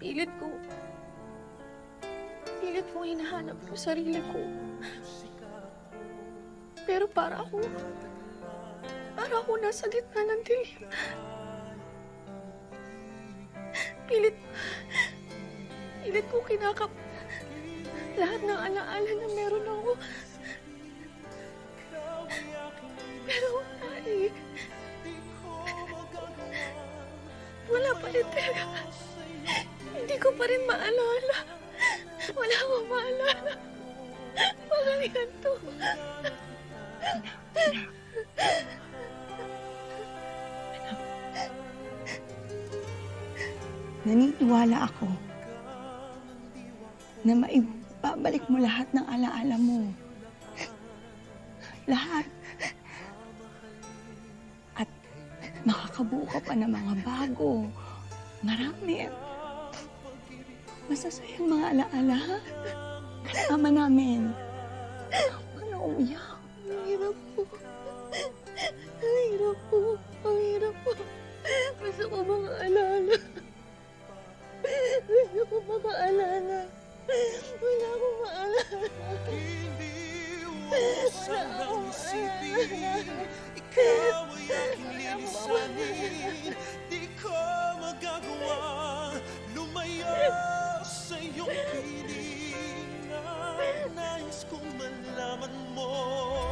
Pilit ko. Pilit kong hinahanap yung sarili ko. Pero para ako nasa gitna ng dilim. Pilit ko kinakap lahat ng alaala na meron ako. Pero wala eh. Wala pa rin talaga. Hindi ko pa rin maalala. Wala akong maalala. Parang yan to. Naniniwala ako na maibabalik mo lahat ng alaala mo. Lahat. At makakabuo ka pa ng mga bago. Marami. Masasayang mga alaala, ha? Kasama namin. Ano umiyak? Ang hirap po. Ang hirap po. Ang hirap po. Gusto ko maalala. Gusto ko maalala. Wala akong maalala. Wala akong maalala.